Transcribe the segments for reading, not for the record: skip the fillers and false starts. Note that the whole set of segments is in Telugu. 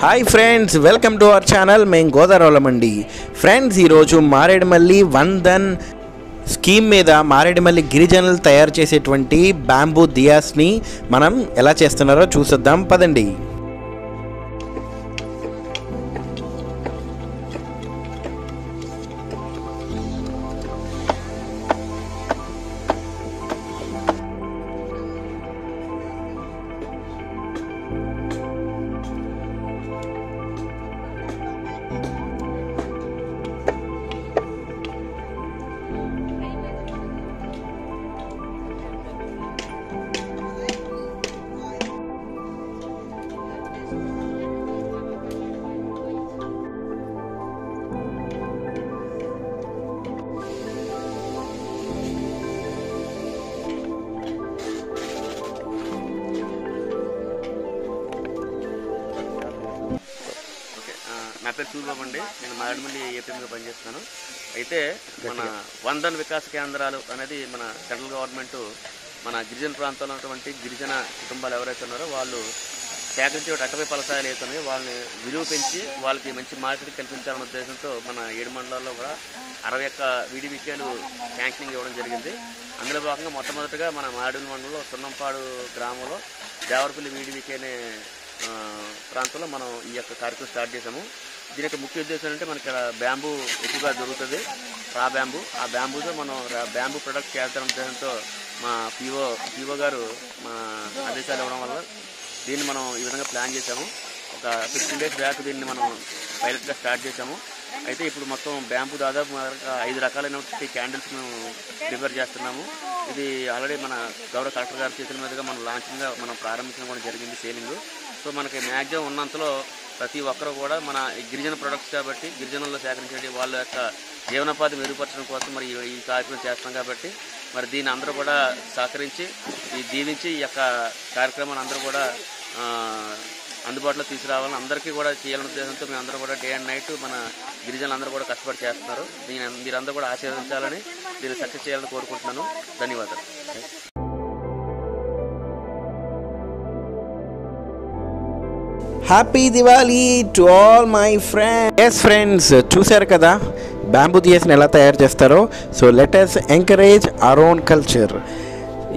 Hi friends, welcome to our channel. మేము గోదావరిమండి. ఫ్రెండ్స్, ఈరోజు మారేడుమల్లి వందన్ స్కీమ్ మీద మారేడుమల్లి గిరిజనులు తయారు చేసేటువంటి బ్యాంబూ దియాస్ని మనం ఎలా చేస్తున్నారో చూసొద్దాం పదండి. నా పేరు సూర్యబాబు అండి. నేను మారేడుమల్లి ఏపీఎంగా పనిచేస్తున్నాను. అయితే మన వందన్ వికాస కేంద్రాలు అనేది మన సెంట్రల్ గవర్నమెంట్ మన గిరిజన ప్రాంతాల్లో ఉన్నటువంటి గిరిజన కుటుంబాలు ఎవరైతే ఉన్నారో వాళ్ళు సేకరించే అటవీ ఫలసాయాలు అవుతున్నాయో వాళ్ళని విలువ పెంచి వాళ్ళకి మంచి మార్కెట్ కల్పించాలనే ఉద్దేశంతో మన 7 మండలాల్లో కూడా 61 వీడివికేలు శాంక్షనింగ్ ఇవ్వడం జరిగింది. అందులో భాగంగా మొట్టమొదటిగా మన మారేడుమల్లి మండలంలో సున్నంపాడు గ్రామంలో దేవరపల్లి వీడివికే అనే ప్రాంతంలో మనం ఈ యొక్క కార్యక్రమం స్టార్ట్ చేసాము. దీని యొక్క ముఖ్య ఉద్దేశం అంటే మనకి ఇక్కడ బ్యాంబూ ఎక్కువగా దొరుకుతుంది, ఆ బ్యాంబూతో మనం బ్యాంబూ ప్రొడక్ట్ చేద్దాం ఉద్దేశంతో మా పీఓ గారు మా ఆదేశాలు ఇవ్వడం వల్ల దీన్ని మనం ఈ విధంగా ప్లాన్ చేసాము. ఒక 15 days బ్యాక్ దీన్ని మనం పైలట్గా స్టార్ట్ చేసాము. అయితే ఇప్పుడు మొత్తం బ్యాంబూ దాదాపు 5 రకాలైనటువంటి క్యాండిల్స్ మేము ప్రిపేర్ చేస్తున్నాము. ఇది ఆల్రెడీ మన గౌరవ కలెక్టర్ గారి చేతుల మీదుగా మనం లాంచింగ్గా మనం ప్రారంభించడం కూడా జరిగింది సేలింగ్. సో మనకి మ్యాక్సిమం ఉన్నంతలో ప్రతి ఒక్కరు కూడా మన గిరిజన ప్రొడక్ట్స్ కాబట్టి గిరిజనుల్లో సేకరించే వాళ్ళ యొక్క జీవనోపాధి మెరుగుపరచడం కోసం మరి ఈ కార్యక్రమం చేస్తాం కాబట్టి మరి దీన్ని అందరూ కూడా సహకరించి దీవించి ఈ యొక్క కార్యక్రమాన్ని అందరూ కూడా అందుబాటులో తీసుకురావాలని అందరికీ కూడా చేయాలనే ఉద్దేశంతో మేము అందరూ కూడా డే అండ్ నైట్ మన గిరిజనులు అందరూ కూడా కష్టపడి చేస్తున్నారు. మీరందరూ కూడా ఆశీర్వదించాలని దీన్ని సక్సెస్ చేయాలని కోరుకుంటున్నాను. ధన్యవాదాలు. Happy Diwali to all my friends. Yes friends, చూశారు కదా బ్యాంబూ దియాస్ని ఎలా తయారు చేస్తారో. So let us encourage our own culture.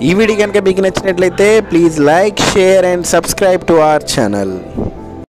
ఈ వీడియో కనుక మీకు నచ్చినట్లయితే please like, share and subscribe to our channel.